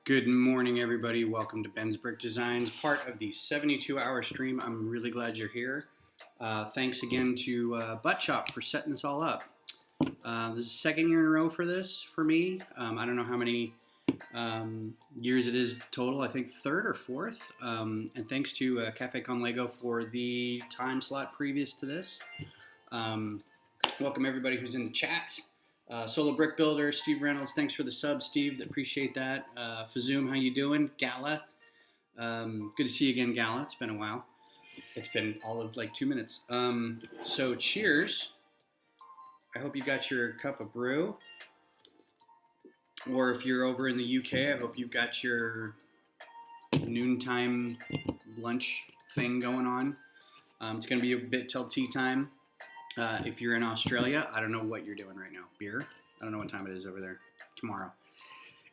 Good morning, everybody. Welcome to Ben's Brick Designs, part of the 72-hour stream. I'm really glad you're here. Thanks again to Butt Shop for setting this all up. This is the second year in a row for this for me. I don't know how many years it is total. I think third or fourth. And thanks to Cafe Con Lego for the time slot previous to this. Welcome everybody who's in the chat. Solo Brick Builder, Steve Reynolds, thanks for the sub, Steve. Appreciate that. Fazoom, how you doing? Gala, good to see you again, Gala. It's been a while. It's been all of like 2 minutes. So cheers. I hope you got your cup of brew. Or if you're over in the UK, I hope you've got your noontime lunch thing going on. It's going to be a bit till tea time. If you're in Australia, I don't know what you're doing right now. Beer? I don't know what time it is over there. Tomorrow.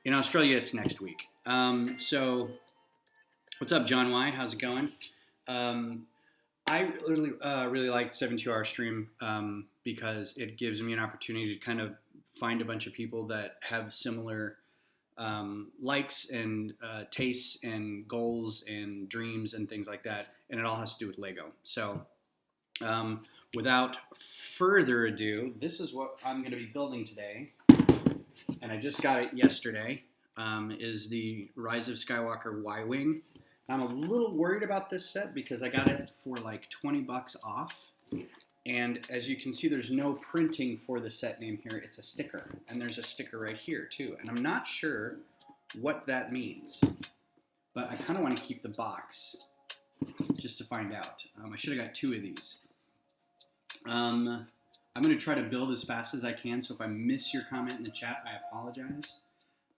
In Australia, it's next week. So, what's up, John Y? How's it going? I really like 72-hour stream because it gives me an opportunity to kind of find a bunch of people that have similar likes and tastes and goals and dreams and things like that. And it all has to do with Lego. So, without further ado, this is what I'm going to be building today, and I just got it yesterday, is the Rise of Skywalker Y-Wing. I'm a little worried about this set because I got it for like 20 bucks off, and as you can see, there's no printing for the set name here. It's a sticker, and there's a sticker right here too, and I'm not sure what that means, but I kind of want to keep the box just to find out. I should have got 2 of these. I'm going to try to build as fast as I can, so if I miss your comment in the chat, I apologize.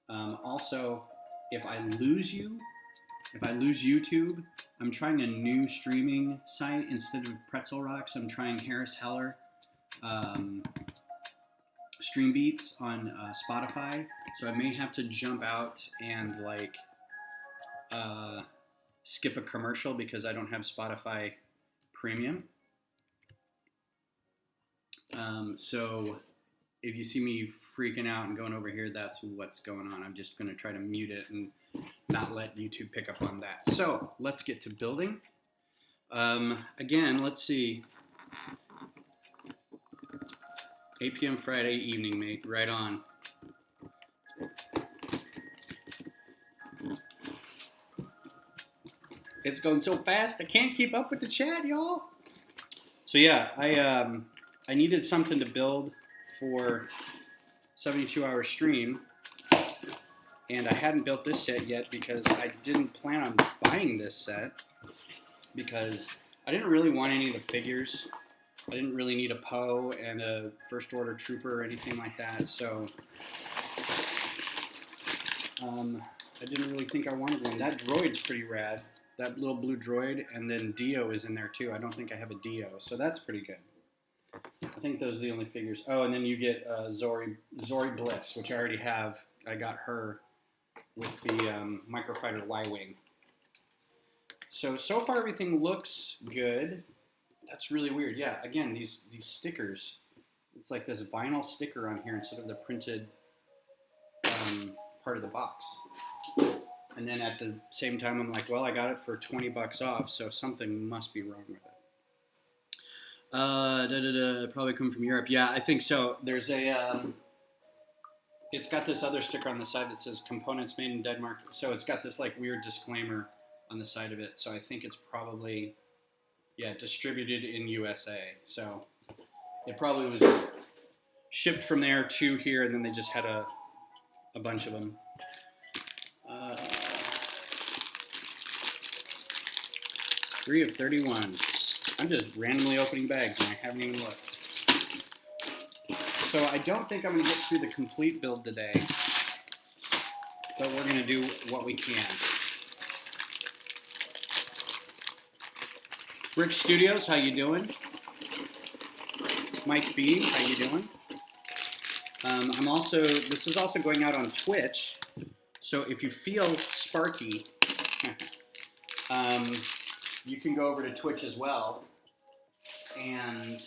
Also, if I lose YouTube, I'm trying a new streaming site. Instead of Pretzel Rocks, I'm trying Harris Heller Stream Beats on Spotify, so I may have to jump out and like skip a commercial because I don't have Spotify Premium. So if you see me freaking out and going over here, that's what's going on. I'm just going to try to mute it and not let YouTube pick up on that. So let's get to building. Again, let's see. 8 p.m. Friday evening, mate. Right on. It's going so fast, I can't keep up with the chat, y'all. So yeah, I needed something to build for 72-hour stream, and I hadn't built this set yet because I didn't plan on buying this set because I didn't really want any of the figures. I didn't really need a Poe and a First Order Trooper or anything like that, so I didn't really think I wanted one. That droid's pretty rad, that little blue droid, and then Dio is in there too. I don't think I have a Dio, so that's pretty good. I think those are the only figures. Oh, and then you get Zori Bliss, which I already have. I got her with the Microfighter Y-Wing. So far everything looks good. That's really weird. Yeah, again, these stickers. It's like this vinyl sticker on here instead of the printed part of the box. And then at the same time, I'm like, well, I got it for 20 bucks off, so something must be wrong with it. Probably come from Europe. Yeah, I think so. There's a, it's got this other sticker on the side that says components made in Denmark. So it's got this like weird disclaimer on the side of it. So I think it's probably, yeah, distributed in USA. So it probably was shipped from there to here, and then they just had a bunch of them. 3 of 31. I'm just randomly opening bags and I haven't even looked. So I don't think I'm going to get through the complete build today, but we're going to do what we can. Brikx Studios, how you doing? Mike B, how you doing? This is also going out on Twitch, so if you feel sparky, you can go over to Twitch as well. and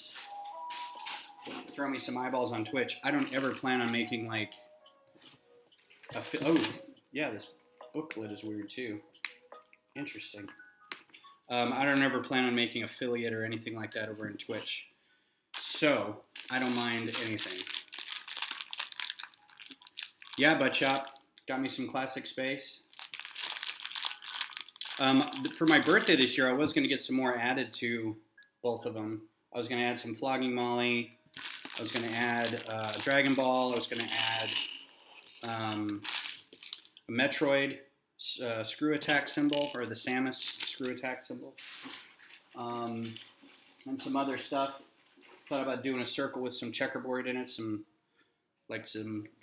throw me some eyeballs on Twitch. I don't ever plan on making like oh, yeah, this booklet is weird too. Interesting. I don't ever plan on making affiliate or anything like that over in Twitch. So, I don't mind anything. Yeah, Butt Shop. Got me some classic space. For my birthday this year, I was going to get some more added to both of them. I was going to add some Flogging Molly. I was going to add Dragon Ball. I was going to add a Metroid screw attack symbol, or the Samus screw attack symbol. And some other stuff. Thought about doing a circle with some checkerboard in it, some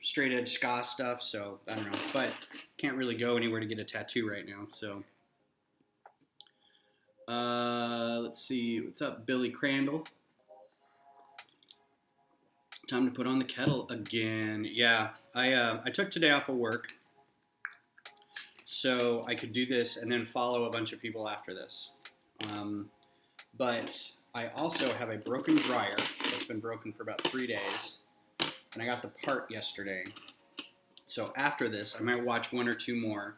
straight edge ska stuff, so I don't know. But can't really go anywhere to get a tattoo right now, so. Let's see, what's up, Billy Crandall? Time to put on the kettle again. Yeah, I took today off of work, so I could do this and then follow a bunch of people after this. But I also have a broken dryer that's been broken for about 3 days, and I got the part yesterday. So after this, I might watch 1 or 2 more,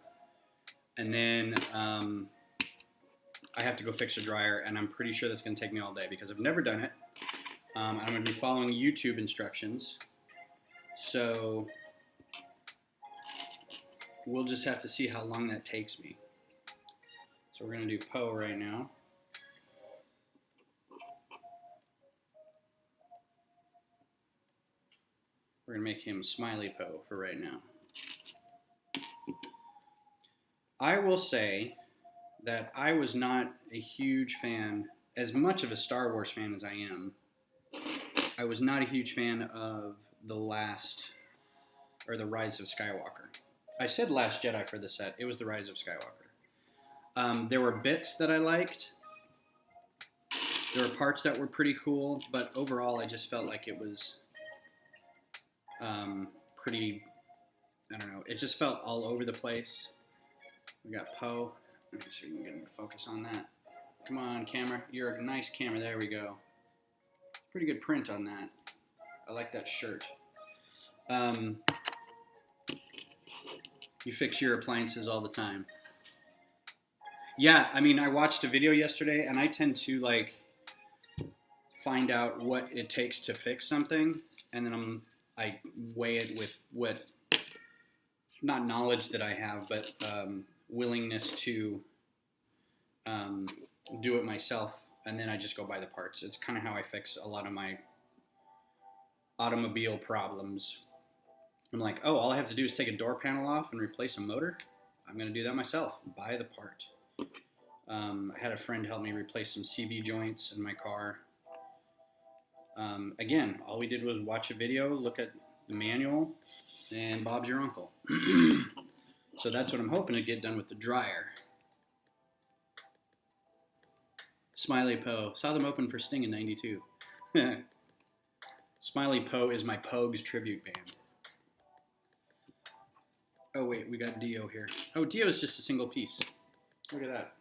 and then I have to go fix a dryer, and I'm pretty sure that's going to take me all day because I've never done it. I'm going to be following YouTube instructions, so we'll just have to see how long that takes me. So we're going to do Poe right now. We're going to make him Smiley Poe for right now. I will say that I was not a huge fan, as much of a Star Wars fan as I am. I was not a huge fan of The Rise of Skywalker. I said Last Jedi for the set. It was The Rise of Skywalker. There were bits that I liked. There were parts that were pretty cool, but overall I just felt like it was pretty, I don't know, it just felt all over the place. We got Poe. Let me see if we can get him to focus on that. Come on, camera. You're a nice camera. There we go. Pretty good print on that. I like that shirt. You fix your appliances all the time. Yeah, I mean, I watched a video yesterday, and I tend to, like, find out what it takes to fix something, and then I weigh it with what, not knowledge that I have, but willingness to do it myself, and then I just go buy the parts. It's kind of how I fix a lot of my automobile problems. I'm like, oh, all I have to do is take a door panel off and replace a motor. I'm going to do that myself. Buy the part. I had a friend help me replace some CV joints in my car. Again, all we did was watch a video, look at the manual, and Bob's your uncle. So that's what I'm hoping to get done with the dryer. Smiley Poe. Saw them open for Sting in '92. Smiley Poe is my Pogues tribute band. Oh wait, we got Dio here. Oh, Dio is just a single piece. Look at that.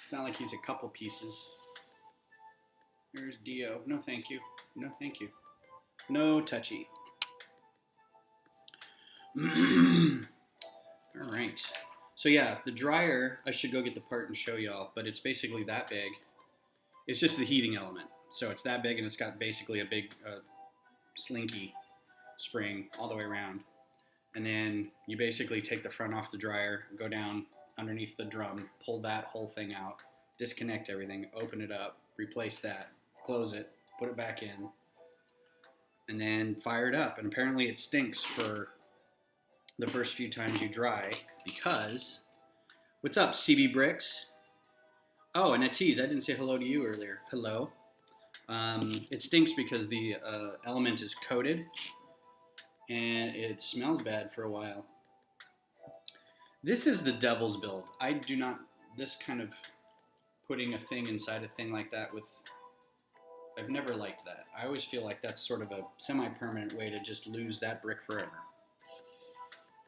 It's not like he's a couple pieces. Here's Dio. No thank you. No thank you. No touchy. All right. So yeah, the dryer, I should go get the part and show y'all, but it's basically that big. It's just the heating element. So it's that big, and it's got basically a big slinky spring all the way around. And then you basically take the front off the dryer, go down underneath the drum, pull that whole thing out, disconnect everything, open it up, replace that, close it, put it back in, and then fire it up. And apparently it stinks for the first few times you dry because, what's up, CB Bricks? Oh, and a tease, I didn't say hello to you earlier. Hello. It stinks because the element is coated and it smells bad for a while. This is the devil's build. I do not, this kind of putting a thing inside a thing like that with, I've never liked that. I always feel like that's sort of a semi-permanent way to just lose that brick forever.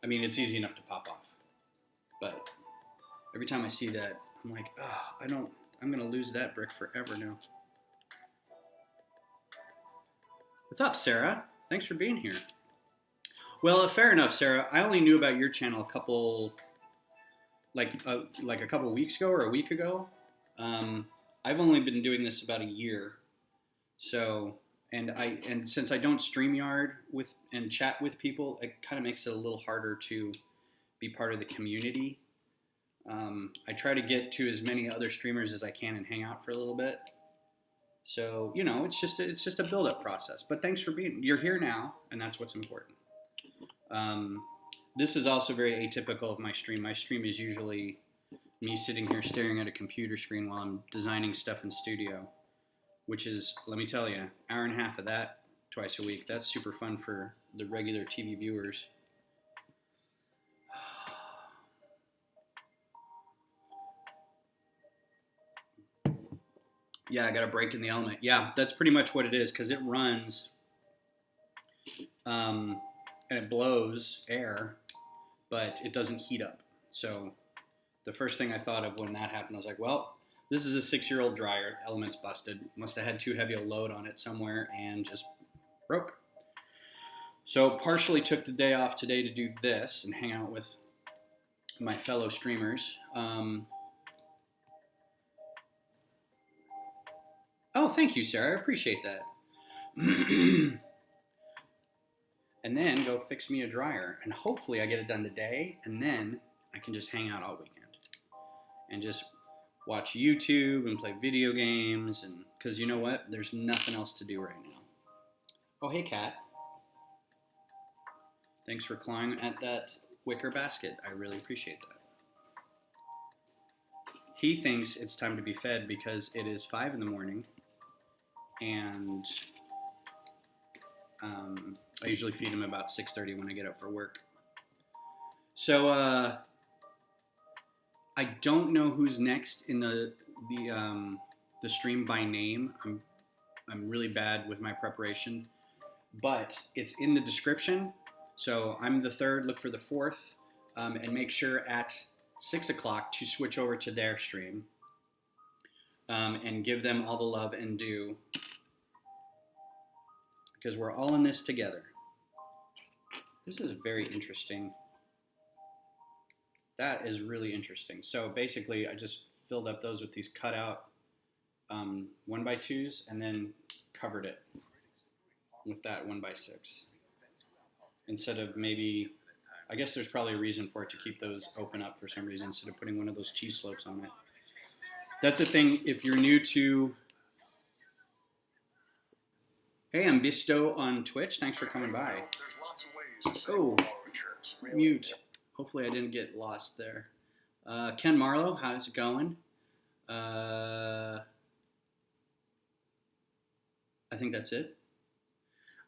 I mean, it's easy enough to pop off, but every time I see that, I'm like, oh, I'm going to lose that brick forever now. What's up, Sarah? Thanks for being here. Well, fair enough, Sarah. I only knew about your channel a couple weeks ago or a week ago. I've only been doing this about a year, so and since I don't StreamYard with and chat with people, it kind of makes it a little harder to be part of the community. I try to get to as many other streamers as I can and hang out for a little bit. So it's just a build-up process. But thanks for you're here now, and that's what's important. This is also very atypical of my stream. My stream is usually me sitting here staring at a computer screen while I'm designing stuff in studio, which is, let me tell you, hour and a half of that twice a week. That's super fun for the regular TV viewers. Yeah, I got a break in the element. Yeah, that's pretty much what it is, because it runs and it blows air, but it doesn't heat up. So the first thing I thought of when that happened, I was like, well, this is a 6-year-old dryer. Element's busted. Must have had too heavy a load on it somewhere and just broke. So partially took the day off today to do this and hang out with my fellow streamers. Oh, thank you, Sarah. I appreciate that. And then go fix me a dryer. And hopefully I get it done today, and then I can just hang out all weekend and just watch YouTube and play video games. And because you know what? There's nothing else to do right now. Oh, hey, Kat. Thanks for clawing at that wicker basket. I really appreciate that. He thinks it's time to be fed because it is 5 in the morning, and I usually feed him about 6:30 when I get up for work. So I don't know who's next in the stream by name. I'm really bad with my preparation, but it's in the description. So I'm the third. Look for the fourth, and make sure at 6 o'clock to switch over to their stream and give them all the love and due, because we're all in this together. This is very interesting. That is really interesting. So basically, I just filled up those with these cutout 1x2s and then covered it with that 1x6. Instead of maybe, I guess there's probably a reason for it to keep those open up for some reason instead of putting one of those cheese slopes on it. That's a thing if you're new to... Hey, I'm Bisto on Twitch. Thanks for coming by. Oh, mute. Hopefully I didn't get lost there. Ken Marlowe, how's it going? I think that's it.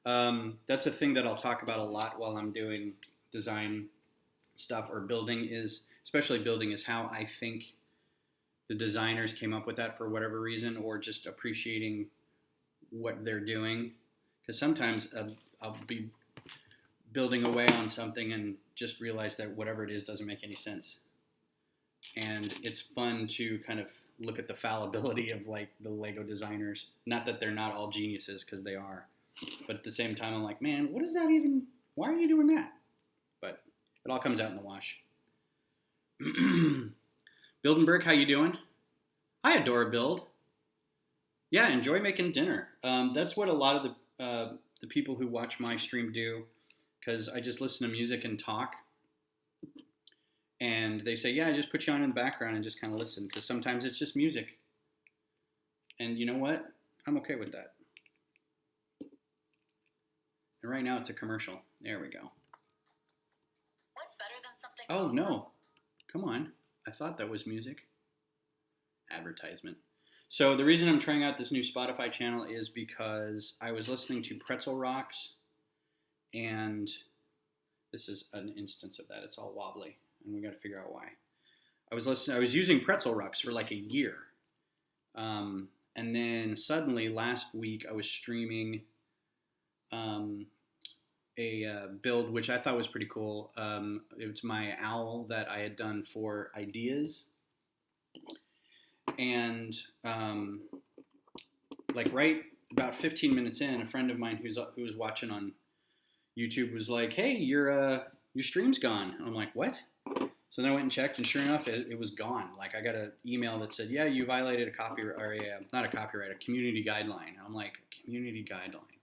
That's a thing that I'll talk about a lot while I'm doing design stuff or building, especially building, is how I think the designers came up with that for whatever reason, or just appreciating what they're doing. Because sometimes I'll be building away on something and just realize that whatever it is doesn't make any sense. And it's fun to kind of look at the fallibility of like the Lego designers. Not that they're not all geniuses, because they are. But at the same time, I'm like, man, what is that even? Why are you doing that? But it all comes out in the wash. Build and Brick, how you doing? Hi, Adora Build. Yeah, enjoy making dinner. That's what a lot of the people who watch my stream do, because I just listen to music and talk. And they say, yeah, just put you on in the background and just kind of listen, because sometimes it's just music. And you know what? I'm okay with that. And right now it's a commercial. There we go. What's better than something Oh, awesome? no. Come on. I thought that was music. Advertisement. So the reason I'm trying out this new Spotify channel is because I was listening to Pretzel Rocks, and this is an instance of that. It's all wobbly, and we got to figure out why. I was using Pretzel Rocks for like a year, and then suddenly last week I was streaming a build which I thought was pretty cool. It's my owl that I had done for ideas. And like right about 15 minutes in, a friend of mine who was watching on YouTube was like, "Hey, your stream's gone." And I'm like, "What?" So then I went and checked, and sure enough, it was gone. Like I got an email that said, "Yeah, you violated a copyright, or not a copyright, a community guideline." And I'm like, "A community guideline?"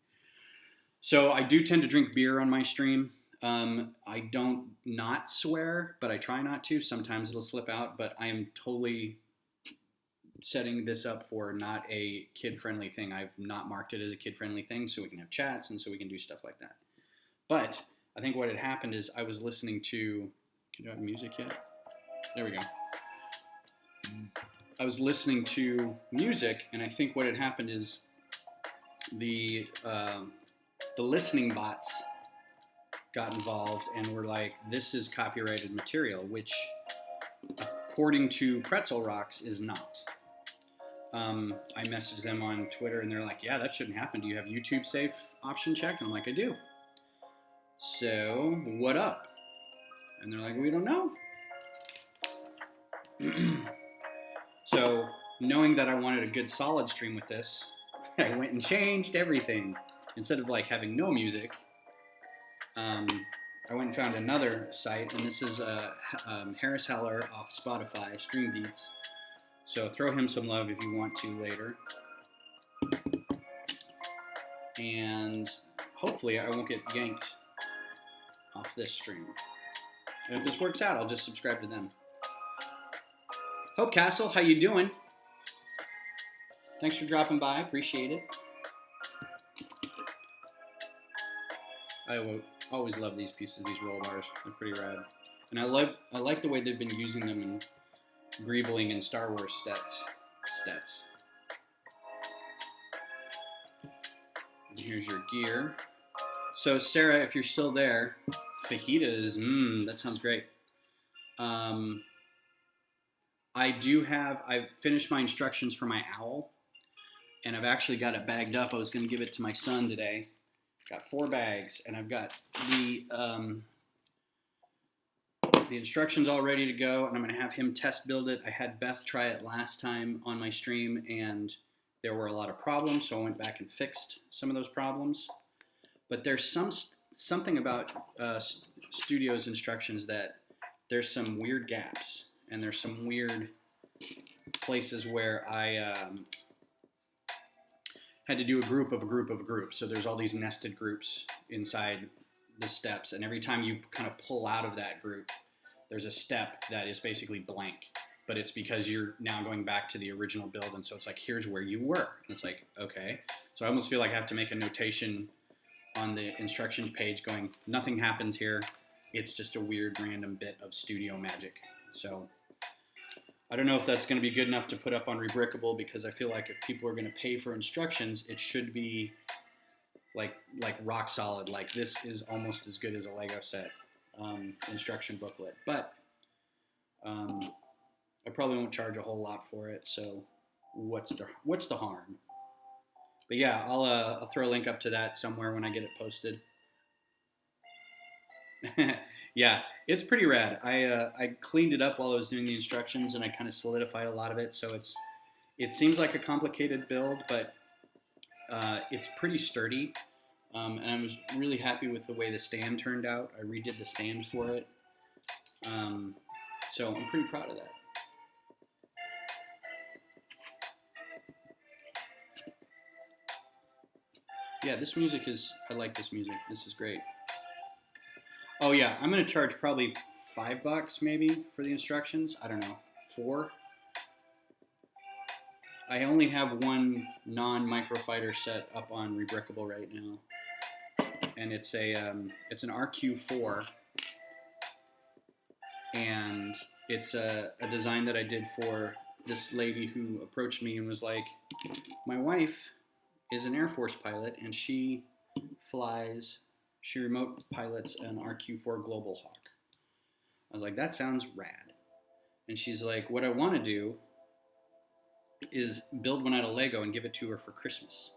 So I do tend to drink beer on my stream. I don't not swear, but I try not to. Sometimes it'll slip out, but I am totally setting this up for not a kid-friendly thing. I've not marked it as a kid-friendly thing, so we can have chats and so we can do stuff like that. But I think what had happened is I was listening to. Can you have music yet? There we go. I was listening to music, and I think what had happened is the listening bots got involved and were like, "This is copyrighted material," which, according to Pretzel Rocks, is not. I messaged them on Twitter, and they're like, "Yeah, that shouldn't happen. Do you have YouTube safe option checked?" And I'm like, "I do." So, what up? And they're like, "We don't know." So, knowing that I wanted a good solid stream with this, I went and changed everything. Instead of like having no music, I went and found another site, and this is Harris Heller off Spotify, Stream Beats. So throw him some love if you want to later. And hopefully I won't get yanked off this stream. And if this works out, I'll just subscribe to them. Hope Castle, how you doing? Thanks for dropping by, appreciate it. I will always love these pieces, these roll bars. They're pretty rad. And I like the way they've been using them in greebling and Star Wars stats. And here's your gear. So Sarah, if you're still there, fajitas, that sounds great. I've finished my instructions for my owl, and I've actually got it bagged up. I was going to give it to my son today. Got 4 bags, and I've got the instructions all ready to go, and I'm going to have him test build it. I had Beth try it last time on my stream, and there were a lot of problems, so I went back and fixed some of those problems. But there's something about Studio's instructions that there's some weird gaps, and there's some weird places where I had to do a group of a group of a group. So there's all these nested groups inside the steps, and every time you kind of pull out of that group, there's a step that is basically blank, but it's because you're now going back to the original build, and so it's like, here's where you were. And it's like, okay. So I almost feel like I have to make a notation on the instructions page going, nothing happens here. It's just a weird random bit of studio magic. So I don't know if that's going to be good enough to put up on Rebrickable, because I feel like if people are going to pay for instructions, it should be like rock solid. Like this is almost as good as a Lego set instruction booklet. But I probably won't charge a whole lot for it. So what's the harm? But yeah, I'll throw a link up to that somewhere when I get it posted. Yeah, it's pretty rad. I cleaned it up while I was doing the instructions, and I kind of solidified a lot of it. So it seems like a complicated build, but it's pretty sturdy. And I was really happy with the way the stand turned out. I redid the stand for it. So I'm pretty proud of that. Yeah, this music I like this music. This is great. Oh yeah, I'm gonna charge probably $5 maybe for the instructions. I don't know, 4. I only have one non-microfighter set up on Rebrickable right now, and it's an RQ4, and it's a design that I did for this lady who approached me and was like, my wife is an Air Force pilot, and she remote pilots an RQ4 Global Hawk. I was like, that sounds rad. And she's like, what I want to do is build one out of Lego and give it to her for Christmas.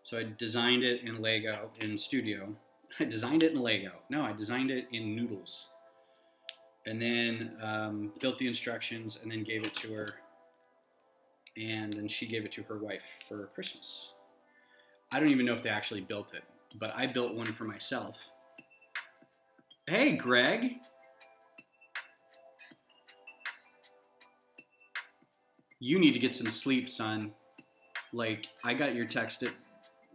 So I designed it in Lego, in Studio. I designed it in Lego. No, I designed it in Noodles. And then built the instructions and then gave it to her. And then she gave it to her wife for Christmas. I don't even know if they actually built it, but I built one for myself. Hey, Greg. You need to get some sleep, son. Like, I got your text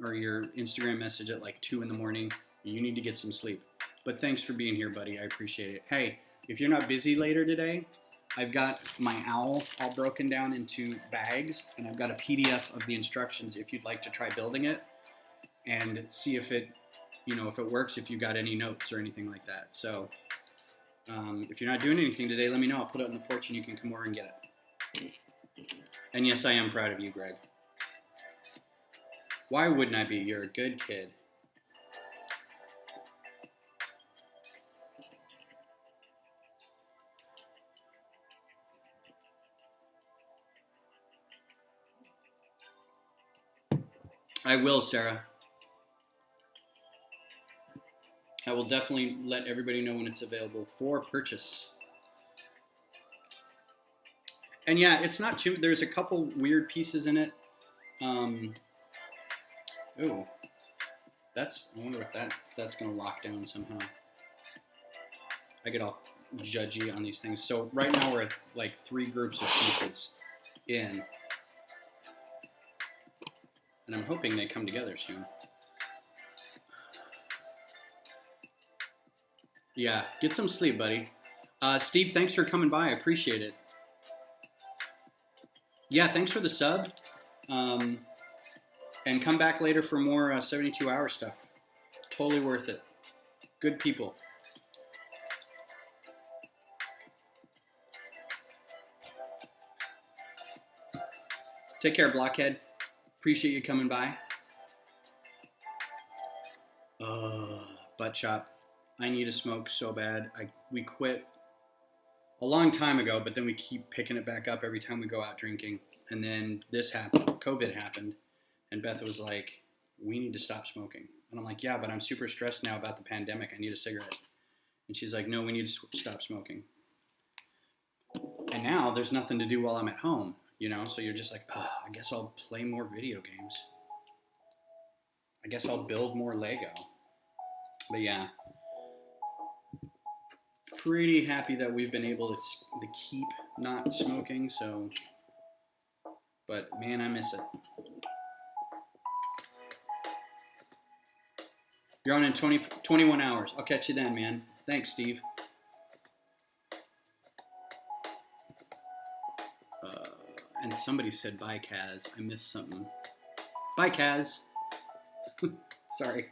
or your Instagram message at like 2 in the morning. You need to get some sleep. But thanks for being here, buddy. I appreciate it. Hey, if you're not busy later today, I've got my owl all broken down into bags, and I've got a PDF of the instructions if you'd like to try building it and see if it, if it works, if you got any notes or anything like that. So if you're not doing anything today, let me know. I'll put it on the porch and you can come over and get it. And yes, I am proud of you, Greg. Why wouldn't I be? You're a good kid. I will, Sarah. I will definitely let everybody know when it's available for purchase. And yeah, it's not too, there's a couple weird pieces in it. Ooh, I wonder if that's going to lock down somehow. I get all judgy on these things. So right now we're at like 3 groups of pieces in. And I'm hoping they come together soon. Yeah, get some sleep, buddy. Steve, thanks for coming by. I appreciate it. Yeah, thanks for the sub. And come back later for more 72-hour stuff. Totally worth it. Good people. Take care, Blockhead. Appreciate you coming by. Butt chop. I need a smoke so bad. We quit a long time ago, but then we keep picking it back up every time we go out drinking. And then this happened. COVID happened. And Beth was like, we need to stop smoking. And I'm like, yeah, but I'm super stressed now about the pandemic. I need a cigarette. And she's like, no, we need to stop smoking. And now there's nothing to do while I'm at home, so you're just like, I guess I'll play more video games. I guess I'll build more Lego. But yeah, pretty happy that we've been able to keep not smoking, so, but man, I miss it. You're on in 21 hours. I'll catch you then, man. Thanks, Steve. And somebody said bye, Kaz. I missed something. Bye, Kaz. Sorry.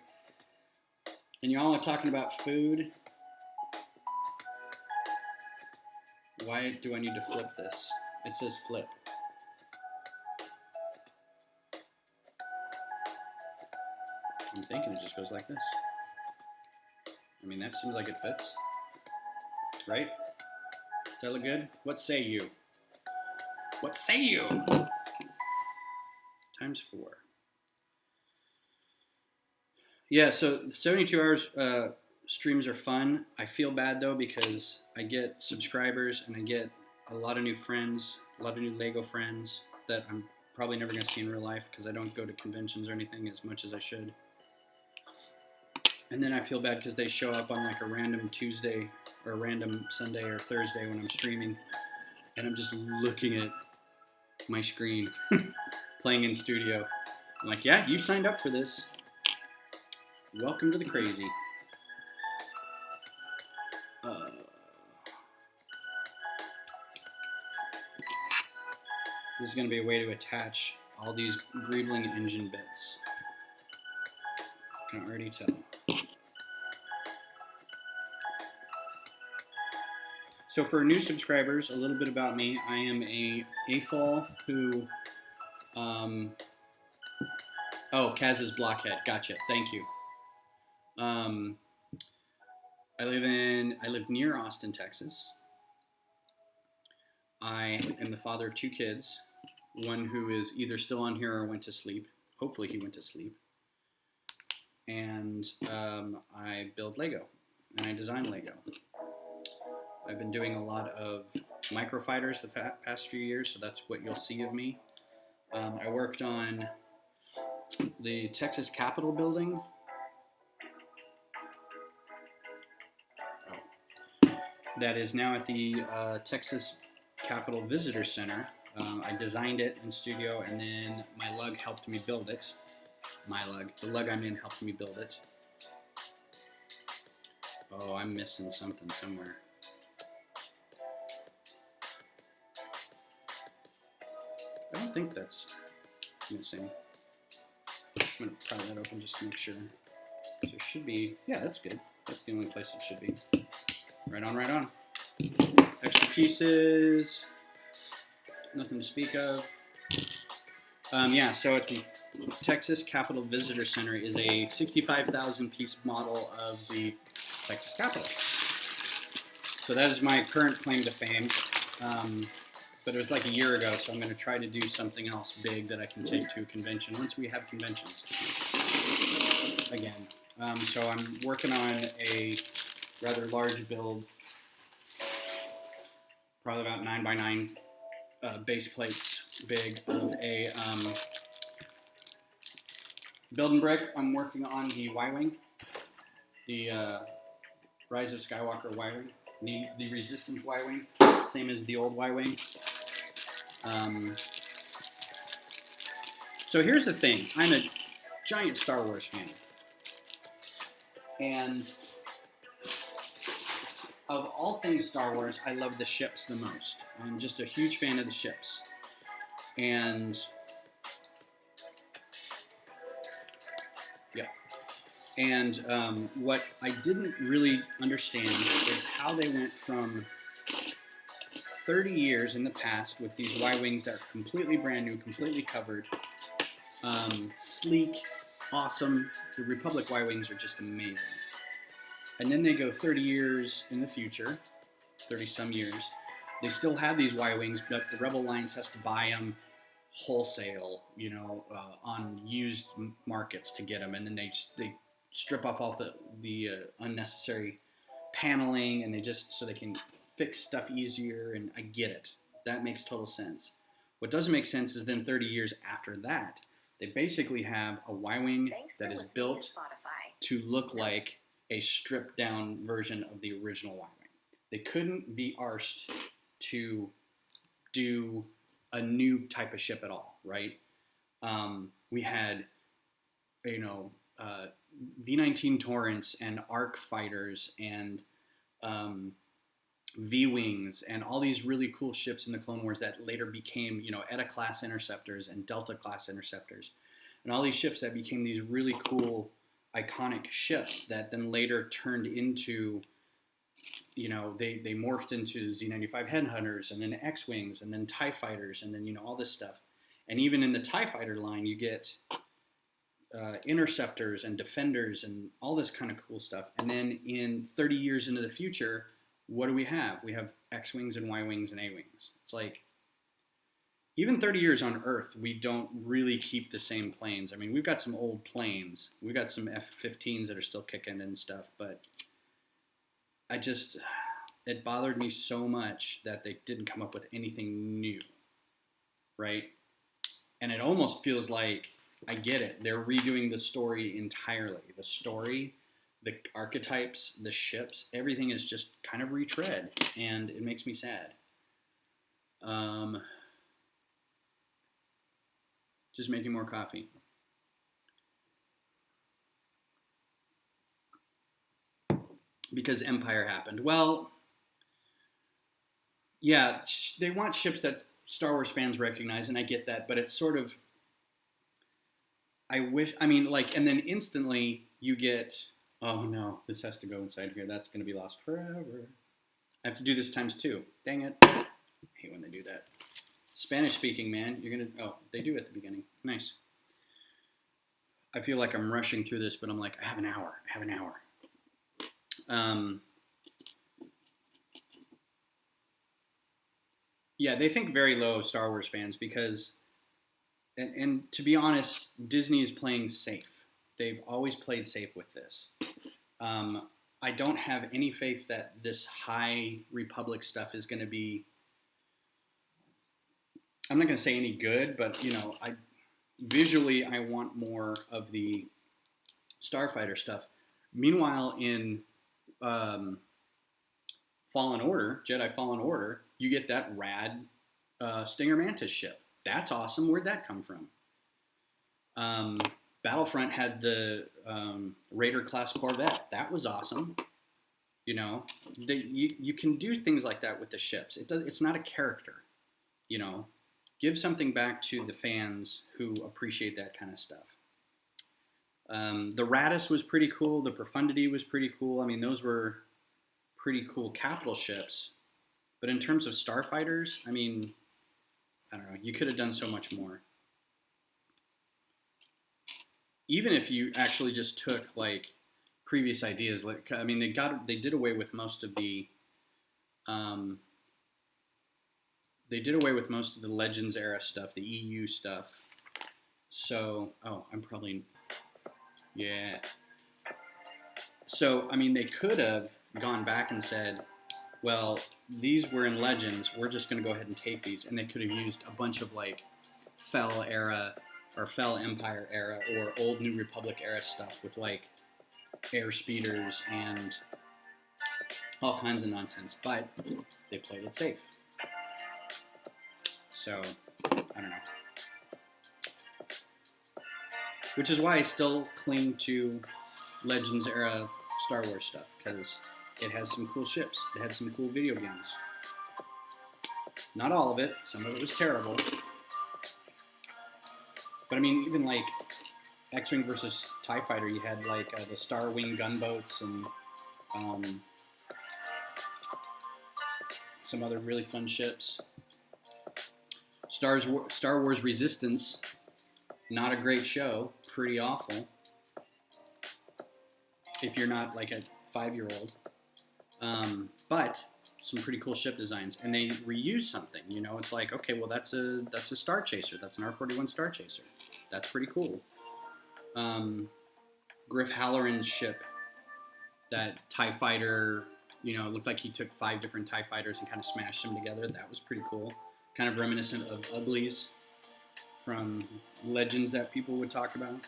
And y'all are talking about food. Why do I need to flip this? It says flip. I'm thinking it just goes like this. I mean, that seems like it fits. Right? Does that look good? What say you? What say you? Times 4. Yeah, so 72 hours streams are fun. I feel bad though because I get subscribers and I get a lot of new friends, a lot of new Lego friends that I'm probably never going to see in real life because I don't go to conventions or anything as much as I should. And then I feel bad because they show up on like a random Tuesday or a random Sunday or Thursday when I'm streaming and I'm just looking at my screen playing in studio. I'm like, yeah, you signed up for this. Welcome to the crazy. This is going to be a way to attach all these Greebling engine bits. I can already tell. So for new subscribers, a little bit about me. I am a AFOL who, oh, Kaz's Blockhead. Gotcha. Thank you. I live near Austin, Texas. I am the father of 2 kids. One who is either still on here or went to sleep. Hopefully he went to sleep. And I build Lego and I design Lego. I've been doing a lot of microfighters the past few years, so that's what you'll see of me. I worked on the Texas Capitol building. That is now at the Texas Capitol Visitor Center. I designed it in studio, and then my lug helped me build it. The lug I'm in helped me build it. Oh, I'm missing something somewhere. I don't think that's missing. I'm going to pry that open just to make sure. There should be, yeah, that's good. That's the only place it should be. Right on, right on. Extra pieces. Nothing to speak of. Yeah, so at the Texas Capitol Visitor Center is a 65,000 piece model of the Texas Capitol. So that is my current claim to fame. But it was like a year ago, so I'm going to try to do something else big that I can take to a convention once we have conventions again. So I'm working on a rather large build, probably about 9x9 base plates big of a building brick. I'm working on the Y-Wing, the Rise of Skywalker Y-Wing, the Resistance Y-Wing, same as the old Y-Wing. So here's the thing, I'm a giant Star Wars fan, and of all things Star Wars, I love the ships the most. I'm just a huge fan of the ships. And yeah. And what I didn't really understand is how they went from 30 years in the past with these Y-Wings that are completely brand new, completely covered, sleek, awesome. The Republic Y-Wings are just amazing. And then they go 30 years in the future, 30 some years. They still have these Y-Wings, but the Rebel Alliance has to buy them wholesale, you know, on used markets to get them. And then they strip off all the unnecessary paneling, and they just, so they can fix stuff easier. And I get it. That makes total sense. What doesn't make sense is then 30 years after that, they basically have a Y-Wing that is built to look like a stripped down version of the original Y-Wing. They couldn't be arsed to do a new type of ship at all, right? We had, you know, V-19 Torrents and ARC fighters and V-Wings and all these really cool ships in the Clone Wars that later became, you know, Eta-class interceptors and Delta-class interceptors. And all these ships that became these really cool iconic ships that then later turned into, you know, they morphed into Z-95 Headhunters and then X-Wings and then TIE Fighters and then, you know, all this stuff. And even in the TIE Fighter line, you get Interceptors and Defenders and all this kind of cool stuff. And then in 30 years into the future, what do we have? We have X-Wings and Y-Wings and A-Wings. It's like, even 30 years on Earth, we don't really keep the same planes. I mean, we've got some old planes. We've got some F-15s that are still kicking and stuff, but it bothered me so much that they didn't come up with anything new, right? And it almost feels like, I get it, they're redoing the story entirely. The story, the archetypes, the ships, everything is just kind of retread, and it makes me sad. Just making more coffee. Because Empire happened. Well, yeah, they want ships that Star Wars fans recognize, and I get that, but it's sort of, and then instantly you get, oh no, this has to go inside here. That's going to be lost forever. I have to do this times 2. Dang it. I hate when they do that. Spanish speaking, man. You're going to, oh, they do at the beginning. Nice. I feel like I'm rushing through this, but I'm like, I have an hour. Yeah, they think very low of Star Wars fans because, and to be honest, Disney is playing safe. They've always played safe with this. I don't have any faith that this High Republic stuff is going to be, I'm not going to say any good, but, you know, visually, I want more of the Starfighter stuff. Meanwhile, in Fallen Order, Jedi Fallen Order, you get that rad Stinger Mantis ship. That's awesome. Where'd that come from? Battlefront had the Raider class Corvette. That was awesome. You know, you can do things like that with the ships. It's not a character. You know, give something back to the fans who appreciate that kind of stuff. The Radis was pretty cool. The Profundity was pretty cool. I mean, those were pretty cool capital ships. But in terms of starfighters, I mean, I don't know. You could have done so much more. Even if you actually just took like previous ideas, like I mean, they did away with most of the Legends era stuff, the EU stuff. So, I'm probably, yeah. So, I mean, they could have gone back and said, well, these were in Legends, we're just going to go ahead and take these. And they could have used a bunch of like Fell era or Fell Empire era or Old New Republic era stuff with like air speeders and all kinds of nonsense. But they played it safe. So, I don't know. Which is why I still cling to Legends era Star Wars stuff, because it has some cool ships. It had some cool video games. Not all of it. Some of it was terrible. But I mean, even like X-Wing versus TIE Fighter, you had like the Star Wing gunboats and some other really fun ships. Star Wars Resistance, not a great show, pretty awful. If you're not like a 5-year-old. But some pretty cool ship designs, and they reuse something. You know, it's like, okay, well that's a Star Chaser. That's an R41 Star Chaser. That's pretty cool. Griff Halloran's ship, that TIE Fighter. You know, it looked like he took 5 different TIE Fighters and kind of smashed them together. That was pretty cool. Kind of reminiscent of Uglies from Legends that people would talk about.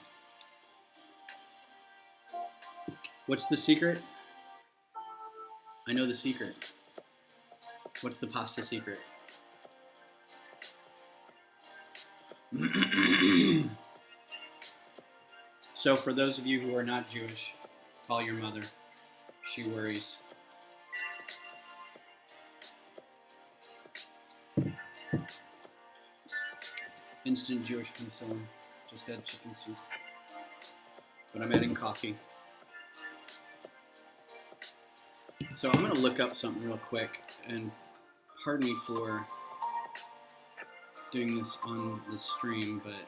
What's the secret? I know the secret. What's the pasta secret? So for those of you who are not Jewish, call your mother. She worries. Instant Jewish penicillin. Just had chicken soup. But I'm adding coffee. So I'm going to look up something real quick, and pardon me for doing this on the stream, but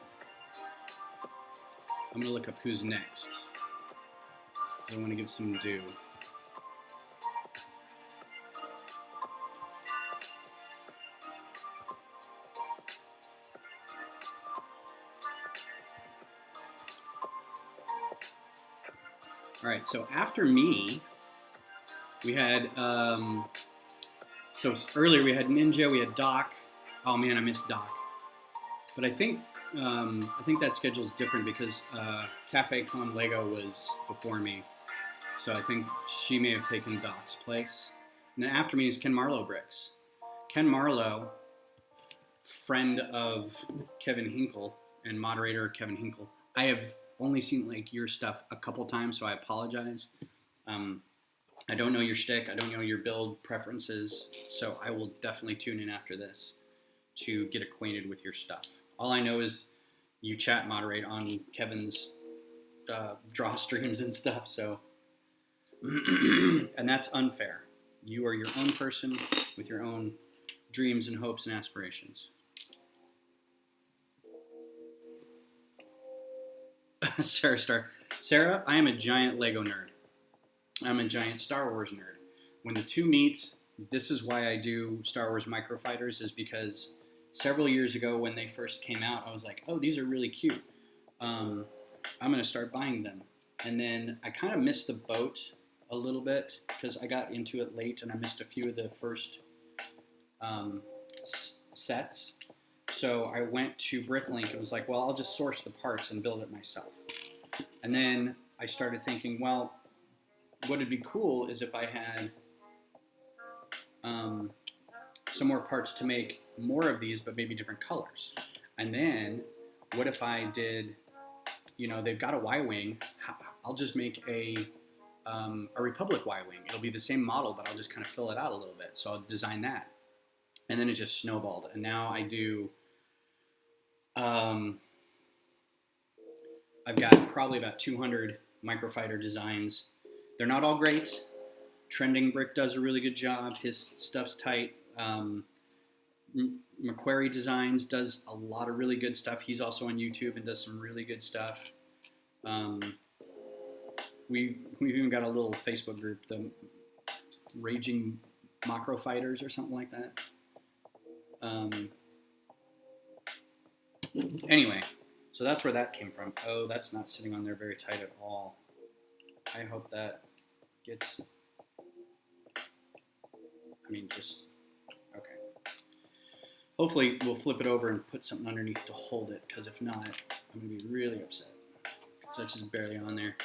I'm going to look up who's next, because I want to give some due. Alright, so after me, we had, so earlier we had Ninja, we had Dok. Oh man, I missed Dok. But I think that schedule is different because Cafe Con Lego was before me. So I think she may have taken Dok's place. And then after me is Ken Marlowe Bricks. Ken Marlowe, friend of Kevin Hinkle and moderator Kevin Hinkle. I have only seen like your stuff a couple times, so I apologize. I don't know your shtick. I don't know your build preferences, so I will definitely tune in after this to get acquainted with your stuff. All I know is you chat moderate on Kevin's draw streams and stuff, so and that's unfair. You are your own person with your own dreams and hopes and aspirations. Sarah, I am a giant Lego nerd. I'm a giant Star Wars nerd. When the two meet, this is why I do Star Wars Microfighters, is because several years ago when they first came out, I was like, oh, these are really cute. I'm going to start buying them. And then I kind of missed the boat a little bit because I got into it late and I missed a few of the first sets. So I went to Bricklink and was like, well, I'll just source the parts and build it myself. And then I started thinking, well, what would be cool is if I had some more parts to make more of these, but maybe different colors. And then what if I did, they've got a Y-wing. I'll just make a Republic Y-wing. It'll be the same model, but I'll just kind of fill it out a little bit. So I'll design that. And then it just snowballed. And now I do, I've got probably about 200 microfighter designs. They're not all great. Trending Brick does a really good job. His stuff's tight. Macquarie Designs does a lot of really good stuff. He's also on YouTube and does some really good stuff. We've even got a little Facebook group, the Raging Macro Fighters or something like that. Anyway, so that's where that came from. Oh, that's not sitting on there very tight at all. I hope that gets, just, okay. Hopefully we'll flip it over and put something underneath to hold it, because if not, I'm going to be really upset. So it's just barely on there.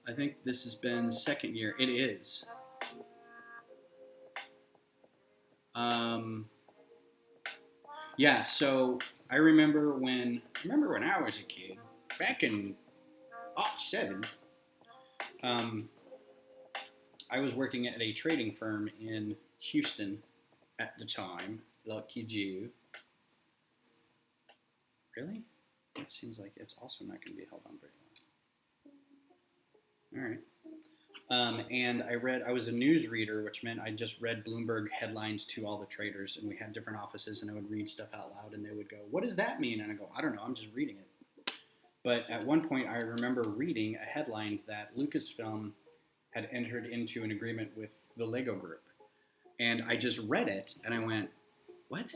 I think this has been second year. It is. Yeah, so I remember when I was a kid, back in 2007, I was working at a trading firm in Houston at the time. Lucky Jew. Really? It seems like it's also not going to be held on very long. All right. And I was a news reader, which meant I just read Bloomberg headlines to all the traders, and we had different offices, and I would read stuff out loud, and they would go, "What does that mean?" And I go, "I don't know, I'm just reading it." But at one point, I remember reading a headline that Lucasfilm had entered into an agreement with the Lego Group. And I just read it, and I went, "What?"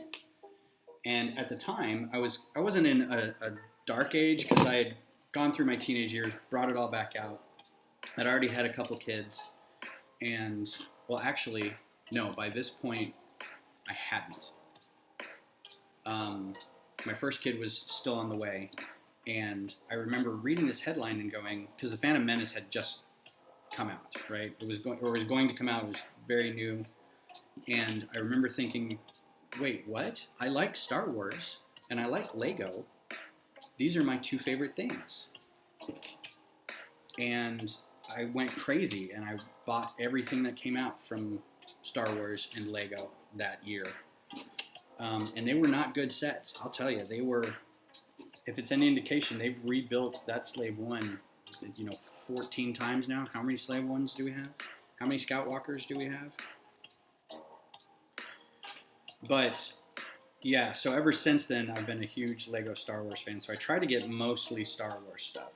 And at the time, I wasn't in a dark age, because I had gone through my teenage years, brought it all back out. I'd already had a couple kids, and, well, actually, no, by this point, I hadn't. My first kid was still on the way, and I remember reading this headline and going, because The Phantom Menace had just come out, right? It was going to come out. It was very new, and I remember thinking, wait, what? I like Star Wars, and I like Lego. These are my two favorite things. And I went crazy, and I bought everything that came out from Star Wars and Lego that year. And they were not good sets, I'll tell you. They were, if it's any indication, they've rebuilt that Slave One, 14 times now. How many Slave Ones do we have? How many Scout Walkers do we have? But, yeah, so ever since then, I've been a huge Lego Star Wars fan. So I try to get mostly Star Wars stuff.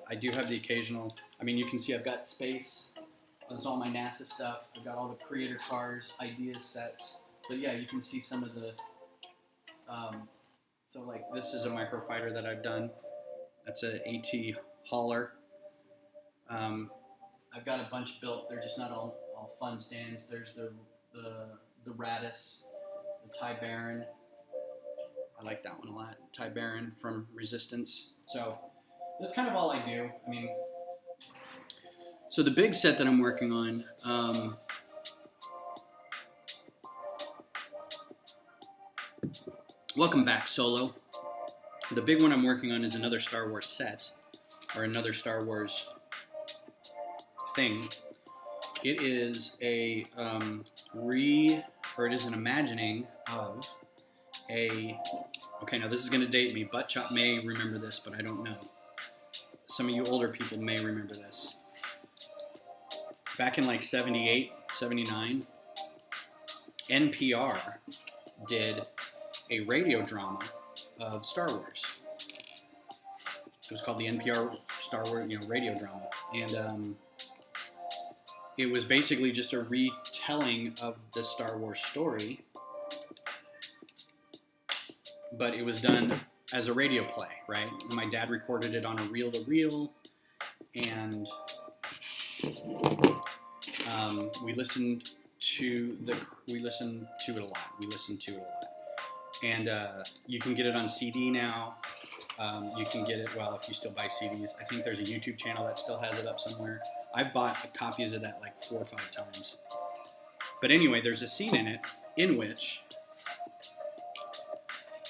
I do have the occasional, you can see I've got space. That's all my NASA stuff. I've got all the creator cars, ideas sets. But yeah, you can see some of the, so like this is a microfighter that I've done. That's a AT hauler. I've got a bunch built. They're just not all fun stands. There's the Radis, the Ty Baron. I like that one a lot. Ty Baron from Resistance. So that's kind of all I do. So the big set that I'm working on, welcome back, Solo. The big one I'm working on is another Star Wars set, or another Star Wars thing. It is it is an imagining of okay, now this is going to date me. Buttchop may remember this, but I don't know. Some of you older people may remember this. Back in like 78, 79, NPR did a radio drama of Star Wars. It was called the NPR Star Wars, radio drama. And it was basically just a retelling of the Star Wars story, but it was done as a radio play, right? My dad recorded it on a reel-to-reel, and we listened we listen to it a lot. And you can get it on CD now. You can get it, well, if you still buy CDs. I think there's a YouTube channel that still has it up somewhere. I've bought copies of that like 4 or 5 times. But anyway, there's a scene in it in which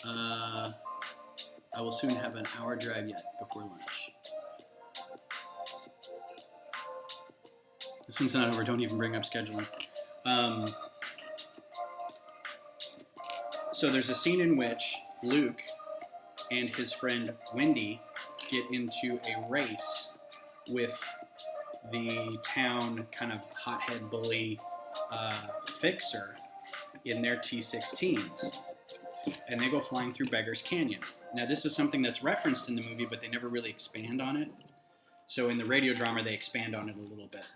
I will soon have an hour drive yet before lunch. This one's not over. Don't even bring up scheduling. So there's a scene in which Luke and his friend Wendy get into a race with the town kind of hothead bully Fixer in their T-16s. And they go flying through Beggar's Canyon. Now this is something that's referenced in the movie, but they never really expand on it. So in the radio drama, they expand on it a little bit.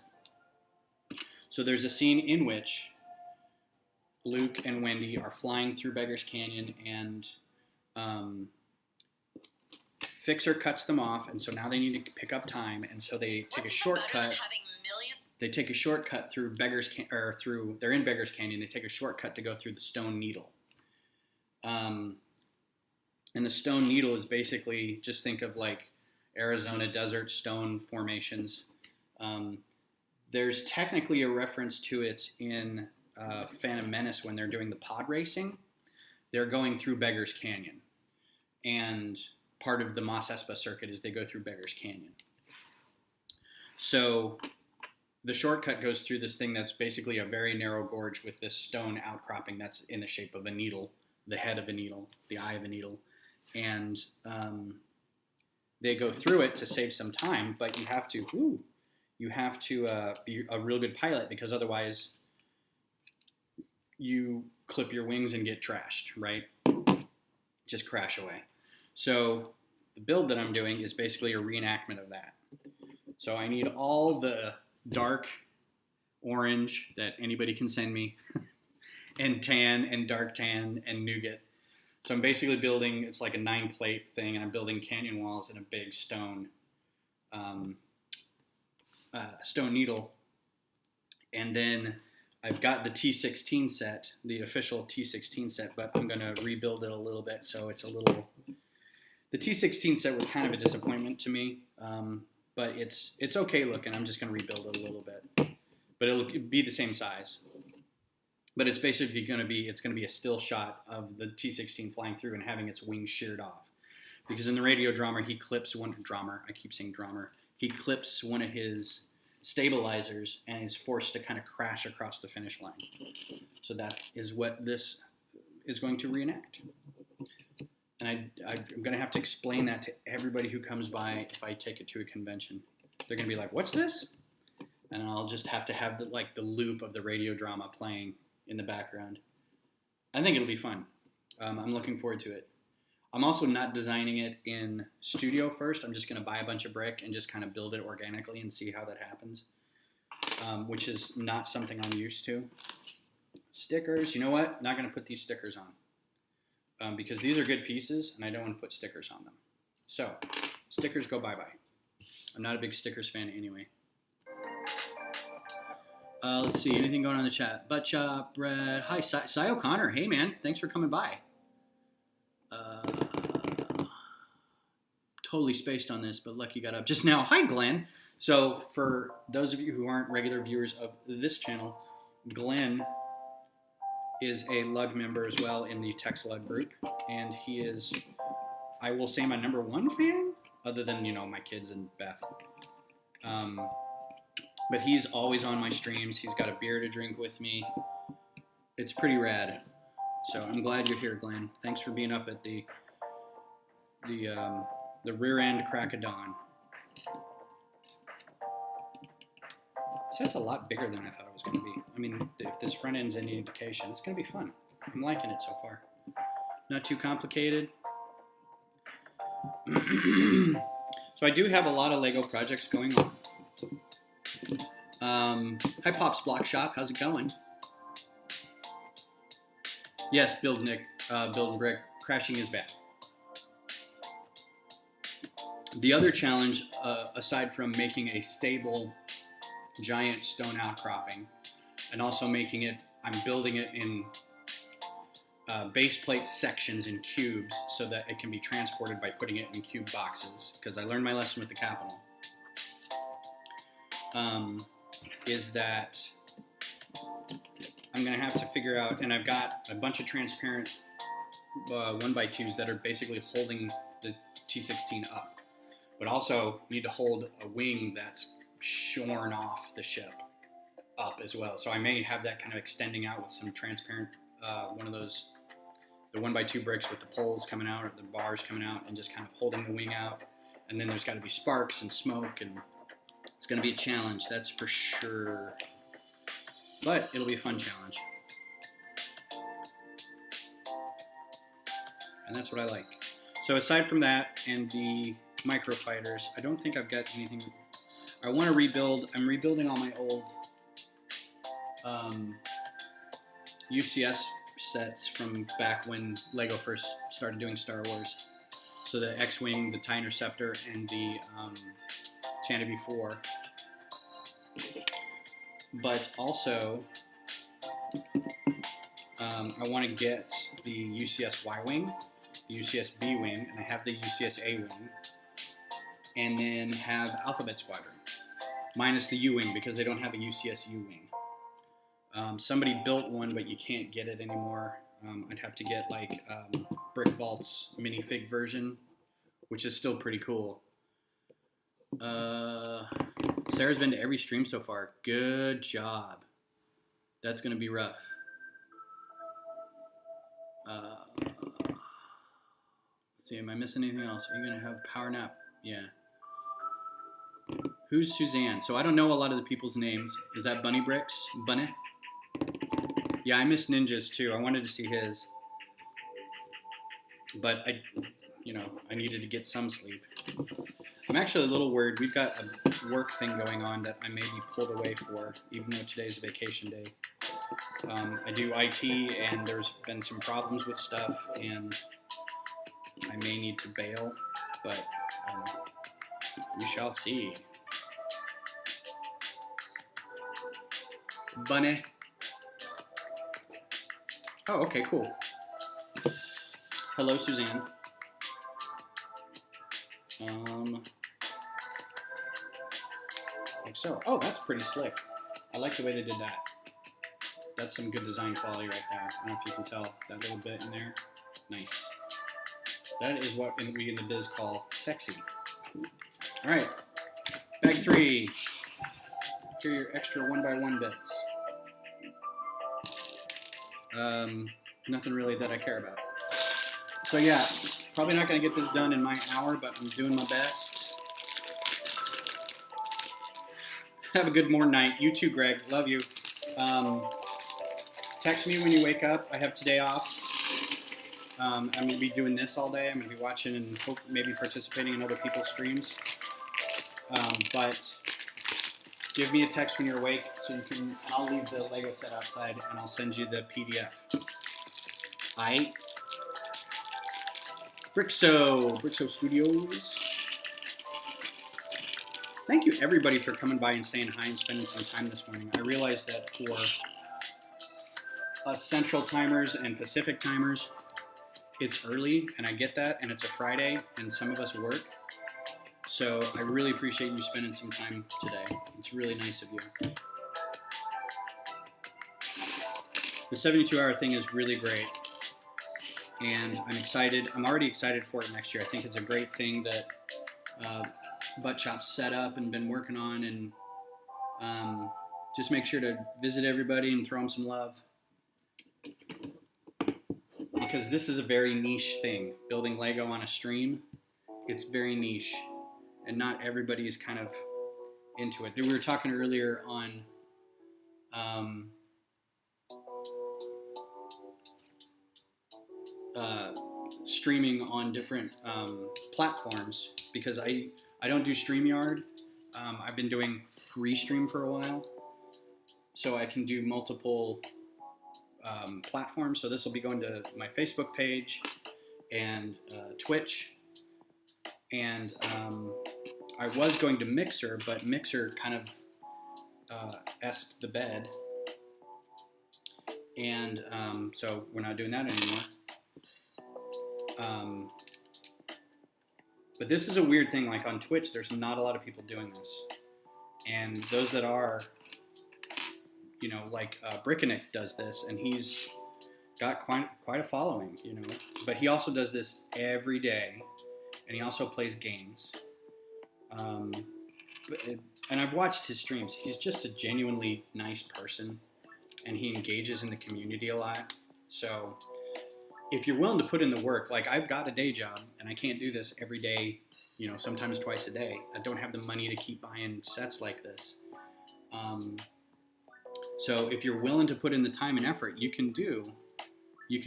So there's a scene in which Luke and Wendy are flying through Beggar's Canyon, and Fixer cuts them off, and so now they need to pick up time, and so they take a shortcut. They take a shortcut through they're in Beggar's Canyon. They take a shortcut to go through the Stone Needle. And the Stone Needle is basically, just think of like Arizona desert stone formations. There's technically a reference to it in Phantom Menace when they're doing the pod racing. They're going through Beggar's Canyon. And part of the Mos Espa circuit is they go through Beggar's Canyon. So the shortcut goes through this thing that's basically a very narrow gorge with this stone outcropping that's in the shape of a needle, the head of a needle, the eye of a needle. And they go through it to save some time, but you have to be a real good pilot, because otherwise you clip your wings and get trashed, right? Just crash away. So the build that I'm doing is basically a reenactment of that. So I need all the dark orange that anybody can send me, and tan and dark tan and nougat. So I'm basically building, it's like a 9-plate thing, and I'm building canyon walls in a big stone needle. And then I've got the T-16 set, the official T-16 set, but I'm going to rebuild it a little bit. So it's the T-16 set was kind of a disappointment to me, but it's okay looking. I'm just going to rebuild it a little bit, but it'll be the same size. But it's basically going to be a still shot of the T-16 flying through and having its wings sheared off. Because in the radio drama, he clips one of his stabilizers and is forced to kind of crash across the finish line. So that is what this is going to reenact. And I'm going to have to explain that to everybody who comes by if I take it to a convention. They're going to be like, "What's this?" And I'll just have to have the loop of the radio drama playing in the background. I think it'll be fun. I'm looking forward to it. I'm also not designing it in studio first. I'm just going to buy a bunch of brick and just kind of build it organically and see how that happens, which is not something I'm used to. Stickers, you know what? Not going to put these stickers on because these are good pieces and I don't want to put stickers on them. So stickers go bye-bye. I'm not a big stickers fan anyway. Let's see, anything going on in the chat? Butt Chop, Brett. Hi, Cy O'Connor. Hey, man. Thanks for coming by. Totally spaced on this, but Lucky got up just now. Hi, Glenn. So for those of you who aren't regular viewers of this channel, Glenn is a Lug member as well in the Tex Lug group. And he is, I will say, my #1 fan, other than, my kids and Beth. But he's always on my streams. He's got a beer to drink with me. It's pretty rad. So I'm glad you're here, Glenn. Thanks for being up at the rear end crack of dawn. So that's a lot bigger than I thought it was going to be. I mean, if this front end's any indication, it's going to be fun. I'm liking it so far. Not too complicated. So I do have a lot of Lego projects going on. Hi, Pop's Block Shop. How's it going? Yes, Build and Brick. Crashing is bad. The other challenge, aside from making a stable, giant stone outcropping, and also I'm building it in base plate sections in cubes so that it can be transported by putting it in cube boxes, because I learned my lesson with the Capital. Is that I'm going to have to figure out, and I've got a bunch of transparent 1x2s that are basically holding the T-16 up, but also need to hold a wing that's shorn off the ship up as well. So I may have that kind of extending out with some transparent, one of those, the 1x2 bricks with the poles coming out or the bars coming out and just kind of holding the wing out. And then there's got to be sparks and smoke, and it's going to be a challenge, that's for sure. But it'll be a fun challenge. And that's what I like. So aside from that and the microfighters, I don't think I've got anything. I want to rebuild. I'm rebuilding all my old UCS sets from back when Lego first started doing Star Wars. So the X-Wing, the TIE Interceptor, and the Tana B4. But also, I want to get the UCS Y-Wing, the UCS B-Wing, and I have the UCS A-Wing, and then have Alphabet Squadron, minus the U-Wing because they don't have a UCS U-Wing. Somebody built one, but you can't get it anymore. I'd have to get like Brick Vault's minifig version, which is still pretty cool. Sarah's been to every stream so far. Good job. That's going to be rough. Let's see, am I missing anything else? Are you going to have power nap? Yeah. Who's Suzanne? So I don't know a lot of the people's names. Is that Bunny Bricks? Bunny? Yeah, I miss Ninja's too. I wanted to see his. But I needed to get some sleep. I'm actually a little worried. We've got a work thing going on that I may be pulled away for, even though today's a vacation day. I do IT, and there's been some problems with stuff, and I may need to bail, but we shall see. Bunny. Oh, okay, cool. Hello, Suzanne. Like so. Oh, that's pretty slick. I like the way they did that. That's some good design quality right there. I don't know if you can tell that little bit in there. Nice. That is what we in the biz call sexy. All right, bag 3. Here are your extra 1x1 bits. Nothing really that I care about. So yeah, probably not going to get this done in my hour, but I'm doing my best. Have a good morning, night. You too, Greg. Love you. Text me when you wake up. I have today off. I'm going to be doing this all day. I'm going to be watching and maybe participating in other people's streams. But give me a text when you're awake, so you can. I'll leave the Lego set outside, and I'll send you the PDF. Aight. Brikx Studios. Thank you everybody for coming by and saying hi and spending some time this morning. I realize that for us Central timers and Pacific timers, it's early, and I get that, and it's a Friday, and some of us work. So I really appreciate you spending some time today. It's really nice of you. The 72-hour thing is really great, and I'm excited. I'm already excited for it next year. I think it's a great thing that Butt Chop's set up and been working on, and just make sure to visit everybody and throw them some love. Because this is a very niche thing. Building Lego on a stream, it's very niche. And not everybody is kind of into it. We were talking earlier on streaming on different platforms, because I don't do StreamYard. I've been doing Restream for a while, so I can do multiple platforms. So this will be going to my Facebook page and Twitch, and I was going to Mixer, but Mixer kind of esped the bed, And so we're not doing that anymore. But this is a weird thing. Like on Twitch, there's not a lot of people doing this. And those that are, you know, like Brikx does this, and he's got quite a following, you know. But he also does this every day, and he also plays games. And I've watched his streams. He's just a genuinely nice person, and he engages in the community a lot. So if you're willing to put in the work, like I've got a day job, and I can't do this every day, you know, sometimes twice a day. I don't have the money to keep buying sets like this. So if you're willing to put in the time and effort, you can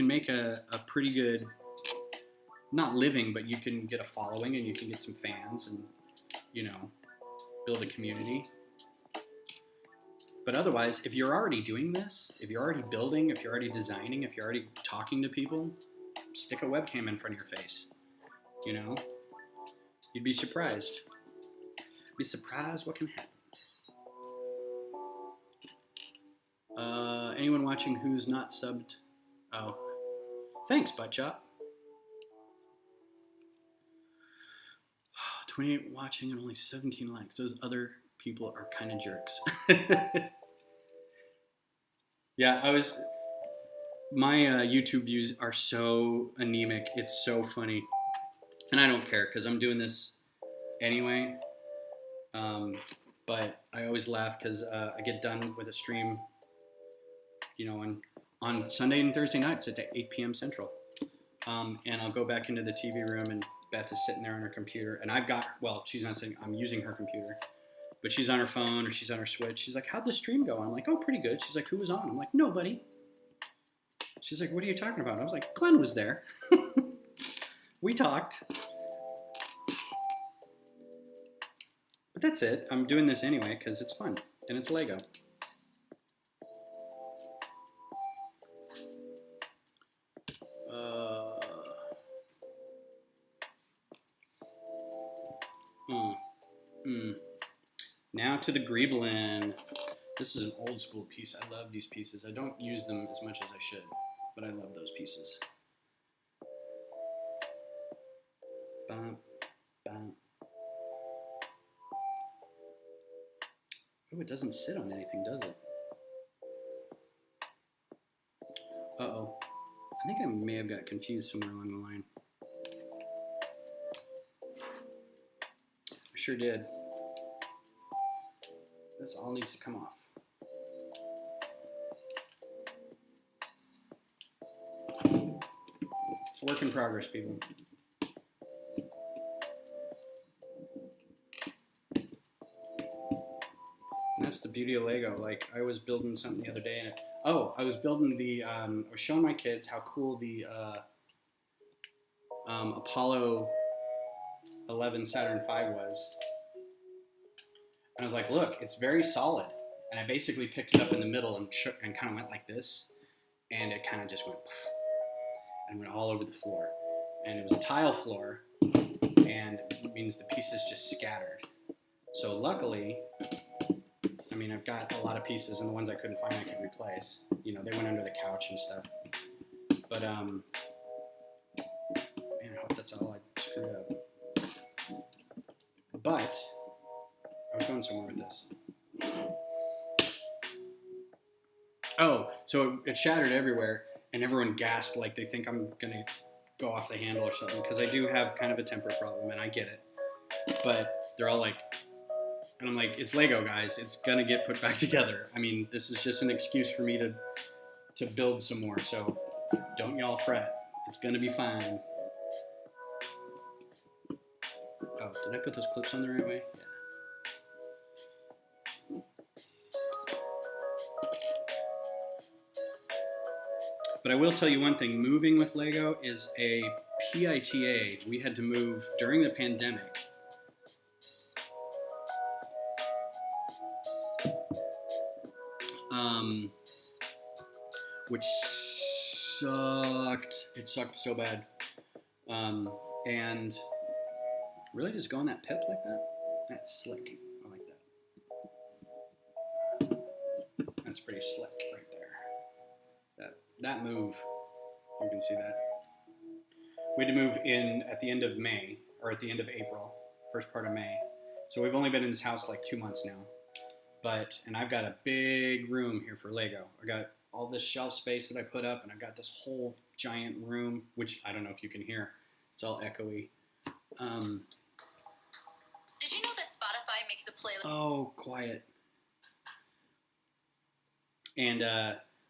make a pretty good, not living, but you can get a following, and you can get some fans, and, you know, build a community. But otherwise, if you're already doing this, if you're already building, if you're already designing, if you're already talking to people, stick a webcam in front of your face. You know? You'd be surprised. Be surprised what can happen. Anyone watching who's not subbed? Oh. Thanks, Buttchop. 28 watching and only 17 likes. Those other people are kind of jerks. Yeah, my YouTube views are so anemic. It's so funny. And I don't care because I'm doing this anyway. But I always laugh because I get done with a stream, you know, on Sunday and Thursday nights at 8 p.m. Central. And I'll go back into the TV room, and Beth is sitting there on her computer. And she's not sitting, I'm using her computer. But she's on her phone or she's on her Switch. She's like, how'd the stream go? I'm like, oh, pretty good. She's like, who was on? I'm like, nobody. She's like, what are you talking about? I was like, Glenn was there. We talked. But that's it. I'm doing this anyway because it's fun. And it's Lego. Now to the Greeblin. This is an old school piece. I love these pieces. I don't use them as much as I should, but I love those pieces. Bum, bum. Oh, it doesn't sit on anything, does it? Uh-oh. I think I may have got confused somewhere along the line. I sure did. This all needs to come off. It's a work in progress, people. And that's the beauty of Lego. Like, I was building something the other day, and I was building I was showing my kids how cool the Apollo 11 Saturn V was. And I was like, look, it's very solid. And I basically picked it up in the middle and shook and kind of went like this. And it kind of just went and went all over the floor. And it was a tile floor, and it means the pieces just scattered. So luckily, I mean, I've got a lot of pieces, and the ones I couldn't find I could replace. You know, they went under the couch and stuff. But, man, I hope that's all I screwed up. But I was going somewhere with this. Oh, so it shattered everywhere, and everyone gasped like they think I'm going to go off the handle or something, because I do have kind of a temper problem, and I get it. But they're all like, and I'm like, it's Lego, guys. It's going to get put back together. I mean, this is just an excuse for me to build some more, so don't y'all fret. It's going to be fine. Oh, did I put those clips on the right way? Yeah. But I will tell you one thing, moving with Lego is a PITA. We had to move during the pandemic. Which sucked. It sucked so bad. And really just go on that pip like that? That's slick. I like that. That's pretty slick right there. that move, you can see that. We had to move in at the end of May, or at the end of April, first part of May. So we've only been in this house like 2 months now. And I've got a big room here for Lego. I got all this shelf space that I put up, and I've got this whole giant room, which I don't know if you can hear. It's all echoey. Did you know that Spotify makes a playlist? Oh, quiet. And,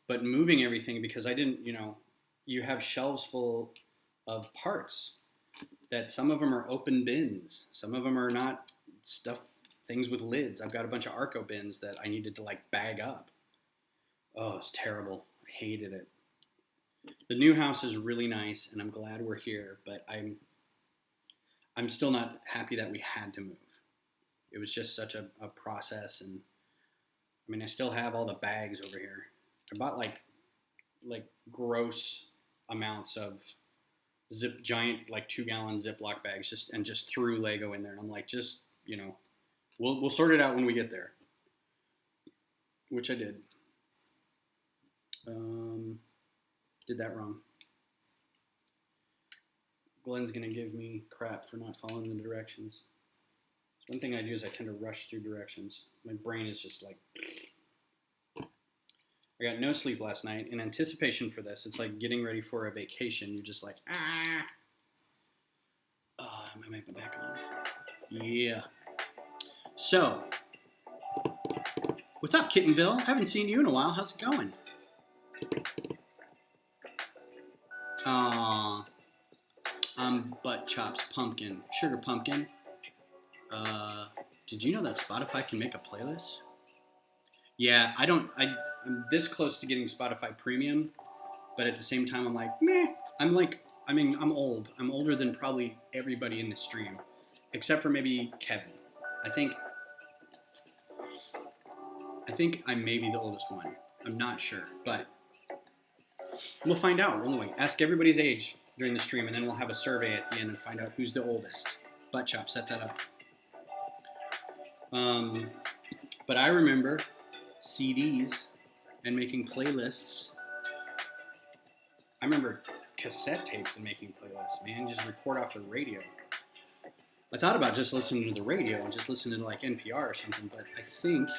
but moving everything, because I didn't, you have shelves full of parts that some of them are open bins. Some of them are not things with lids. I've got a bunch of Arco bins that I needed to like bag up. Oh, it's terrible. I hated it. The new house is really nice, and I'm glad we're here, but I'm still not happy that we had to move. It was just such a process, and I mean, I still have all the bags over here. I bought like gross amounts of giant, like 2-gallon Ziploc bags, just threw Lego in there, and I'm like, we'll sort it out when we get there, which I did. Did that wrong. Glenn's gonna give me crap for not following the directions. So one thing I do is I tend to rush through directions. My brain is just like, I got no sleep last night in anticipation for this. It's like getting ready for a vacation. You're just like, I'm gonna make my back on. Yeah. So, what's up, Kittenville? Haven't seen you in a while. How's it going? I'm Butt Chops Pumpkin. Sugar Pumpkin. Did you know that Spotify can make a playlist? Yeah, I'm this close to getting Spotify Premium, but at the same time, I'm like, meh. I'm old. I'm older than probably everybody in the stream, except for maybe Kevin. I think I may be the oldest one. I'm not sure, but we'll find out, won't we? Ask everybody's age during the stream, and then we'll have a survey at the end and find out who's the oldest. Butt Chop, set that up. But I remember CDs and making playlists. I remember cassette tapes and making playlists, man. Just record off the radio. I thought about just listening to the radio and just listening to like NPR or something, but I think...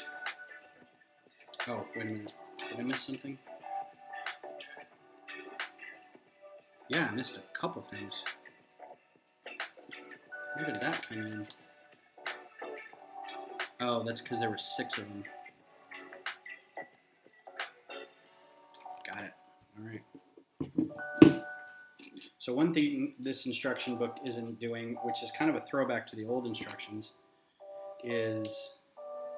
Oh, wait a minute. Did I miss something? Yeah, I missed a couple things. Where did that come in? Oh, that's because there were 6 of them. Got it. All right. So one thing this instruction book isn't doing, which is kind of a throwback to the old instructions, is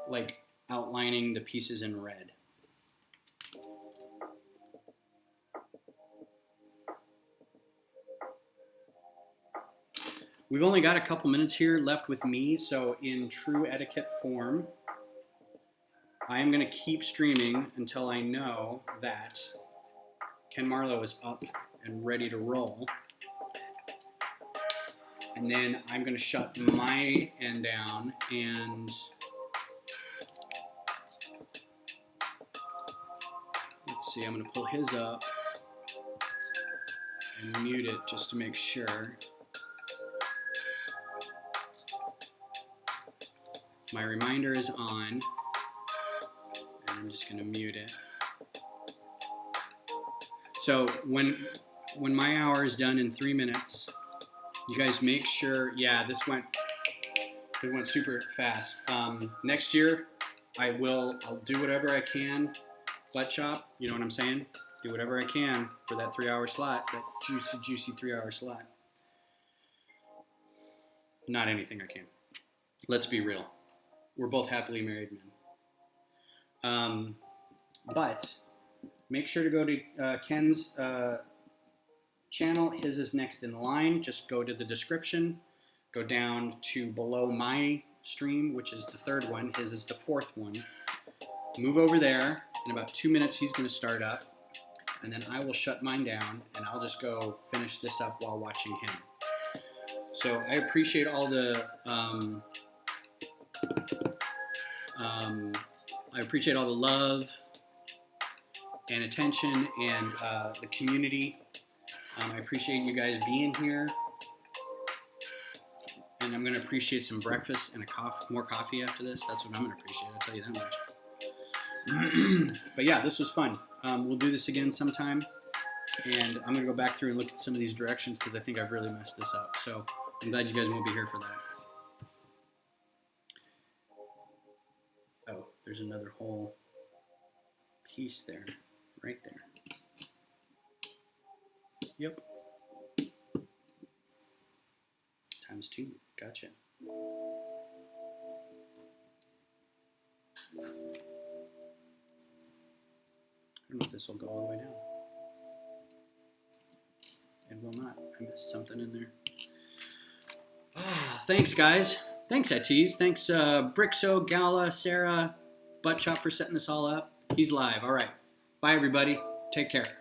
like outlining the pieces in red. We've only got a couple minutes here left with me, so in true etiquette form, I am going to keep streaming until I know that Ken Marlowe is up and ready to roll. And then I'm going to shut my end down and let's see, I'm going to pull his up and mute it just to make sure. My reminder is on, and I'm just going to mute it. So when my hour is done in 3 minutes, you guys make sure, yeah, it went super fast. Next year, I'll do whatever I can, Butt Chop, you know what I'm saying? Do whatever I can for that 3-hour slot, that juicy 3-hour slot. Not anything I can. Let's be real. We're both happily married men. But make sure to go to Ken's channel. His is next in line. Just go to the description. Go down to below my stream, which is the 3rd one. His is the 4th one. Move over there. In about 2 minutes, he's going to start up. And then I will shut mine down, and I'll just go finish this up while watching him. So I appreciate all the... I appreciate all the love, and attention and the community. I appreciate you guys being here. And I'm going to appreciate some breakfast and more coffee after this. That's what I'm going to appreciate. I'll tell you that much. But yeah, this was fun. We'll do this again sometime. And I'm going to go back through and look at some of these directions because I think I've really messed this up. So I'm glad you guys won't be here for that. Oh, there's another whole piece there. Right there. Yep. ×2. Gotcha. I don't know if this will go all the way down. It will not. I missed something in there. Thanks, guys. Thanks, Atiz. Thanks, Brixo, Gala, Sarah, Butt Chop for setting this all up. He's live. All right. Bye, everybody. Take care.